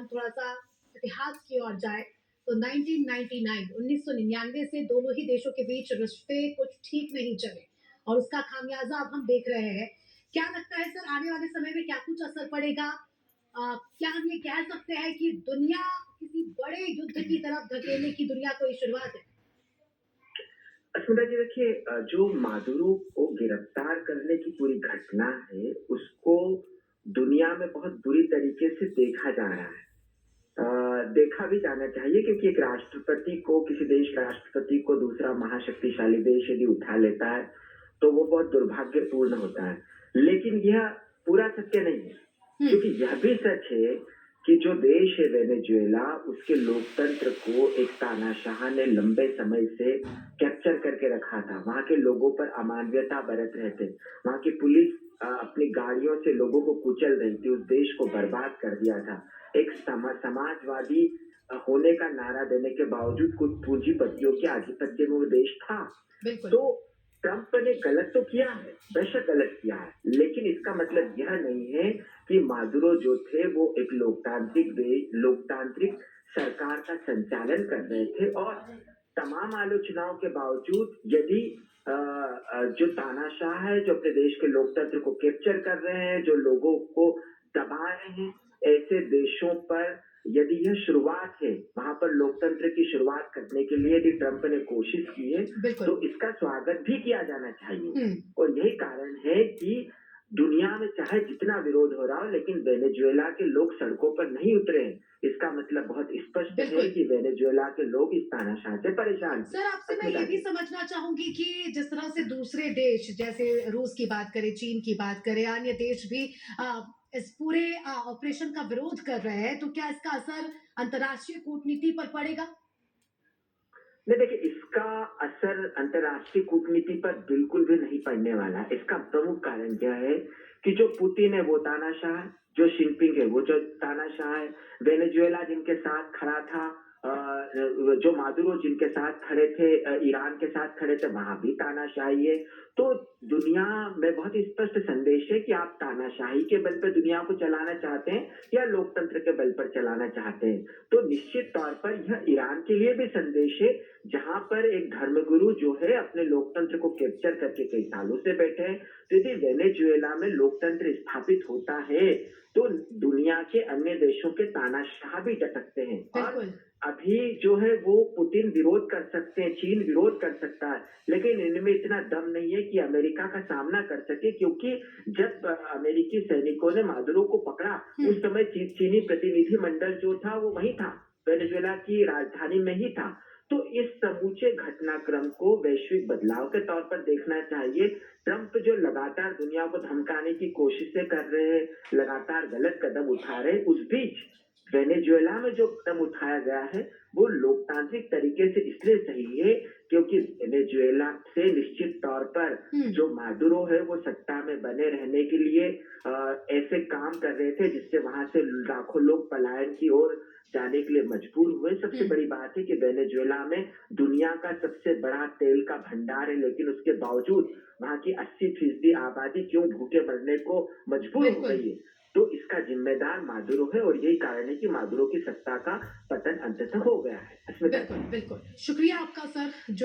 हम थोड़ा-सा इतिहास की ओर जाएँ, तो 1999 से दोनों ही देशों के बीच रिश्ते कुछ ठीक नहीं चले और उसका खामियाज़ा अब हम देख रहे हैं। क्या लगता है सर आने वाले समय में क्या कुछ असर पड़ेगा? क्या हम ये कह सकते हैं कि दुनिया किसी बड़े युद्ध की तरफ धकेलने की दुनिया को ये शुरुआत है? अस्मिता जी देखिए जो मादुरो को गिरफ्तार करने की पूरी घटना है, उसको दुनिया में बहुत बुरी तरीके से देखा जा रहा है। देखा भी जाना चाहिए क्योंकि एक राष्ट्रपति को किसी देश के राष्ट्रपति को दूसरा महाशक्तिशाली देश यदि उठा लेता है, तो वो बहुत दुर्भाग्यपूर्ण होता है। लेकिन यह पूरा सत्य नहीं है, हुँ, क्योंकि यह भी सच है कि जो देश है वेनेजुएला, उसके लोकतंत्र को एक तानाशाह ने लंबे समय से कैप्चर करके रखा था। वहाँ के लोगों पर अमानवीयता बरत रहे थे। वहाँ की पुलिस अपनी गाड़ियों से लोगों को कुचल रही थी, उस देश को बर्बाद कर दिया था। एक समाजवादी होने का नारा देने के बावजूद कुछ पूंजीपतियों के आधिपत्य में वो देश था। बिल्कुल, तो ट्रंप ने गलत तो किया है, बेशक गलत किया है, लेकिन इसका मतलब यह नहीं है कि मादुरो जो थे वो एक लोकतांत्रिक सरकार का संचालन कर रहे थे और तमाम आलोचनाओं के बावजूद यदि जो तानाशाह है, जो अपने देश के लोकतंत्र को कैप्चर कर रहे हैं, जो लोगों को दबा रहे हैं, ऐसे देशों पर यदि यह शुरुआत है, वहाँ पर लोकतंत्र की शुरुआत करने के लिए यदि ट्रंप ने कोशिश की है, बिल्कुल। तो इसका स्वागत भी किया जाना चाहिए। हुँ। और यही कारण है कि दुनिया में चाहे जितना विरोध हो रहा हो, लेकिन वेनेजुएला के लोग सड़कों पर नहीं उतरे हैं। इसका मतलब बहुत स्पष्ट है बिल्कुल। कि वेनेजुएला के लोग इस तानाशाह से परेशान थे। सर आपसे मैं ये अस्मिता भी जी। समझना चाहूँगी कि जिस तरह से दूसरे देश जैसे रूस की बात करें, चीन की बात करें, अन्य देश भी इस पूरे ऑपरेशन का विरोध कर रहे हैं, तो क्या इसका असर अंतर्राष्ट्रीय कूटनीति पर पड़ेगा? नहीं देखिए, इसका असर अंतर्राष्ट्रीय कूटनीति पर बिल्कुल भी नहीं पड़ने वाला है। इसका प्रमुख कारण क्या है कि जो पुतिन है वो तानाशाह है, जो जिनपिंग है वो जो तानाशाह है, वेनेजुएला जिनके साथ खड़ा था, जो मादुरो जिनके साथ खड़े थे, ईरान के साथ खड़े थे, वहां भी तानाशाही है। तो दुनिया में बहुत ही स्पष्ट संदेश है कि आप तानाशाही के बल पर दुनिया को चलाना चाहते हैं या लोकतंत्र के बल पर चलाना चाहते हैं। तो निश्चित तौर पर यह ईरान के लिए भी संदेश है, जहां पर एक धर्मगुरु जो है अपने लोकतंत्र को कैप्चर करके कई सालों से बैठे हैं। तो यदि वेनेजुएला में लोकतंत्र स्थापित होता है, तो दुनिया के अन्य देशों के तानाशाह भी टटकते हैं और बिल्कुल। अभी जो है वो पुतिन विरोध कर सकते हैं, चीन विरोध कर सकता है, लेकिन इनमें इतना दम नहीं है कि अमेरिका का सामना कर सके, क्योंकि जब अमेरिकी सैनिकों ने मादुरो को पकड़ा, हुँ, उस समय चीनी प्रतिनिधि मंडल जो था वो वहीं था, वेनेजुएला की राजधानी में ही था। तो इस समूचे घटनाक्रम को वैश्विक बदलाव के तौर पर देखना चाहिए। ट्रंप जो लगातार दुनिया को धमकाने की कोशिशें कर रहे हैं, लगातार गलत कदम उठा रहे हैं, उस बीच वेनेजुएला में जो कदम उठाया गया है, वो लोकतांत्रिक तरीके से इसलिए सही है क्योंकि वेनेजुएला से निश्चित तौर पर हुँ, जो मादुरो है वो सत्ता में बने रहने के लिए ऐसे काम कर रहे थे जिससे वहां से लाखों लोग पलायन की ओर जाने के लिए मजबूर हुए। सबसे हुँ। बड़ी बात है कि वेनेजुएला में दुनिया का सबसे बड़ा तेल का भंडार है, लेकिन उसके बावजूद वहाँ की 80% आबादी क्यों भूखे मरने को मजबूर हो बिल्कुल, गई है। तो इसका जिम्मेदार मादुरो है और यही कारण है कि मादुरो की सत्ता का पतन अंततः हो गया है। अस्मिता बिल्कुल, जी। बिल्कुल। शुक्रिया आपका सर जो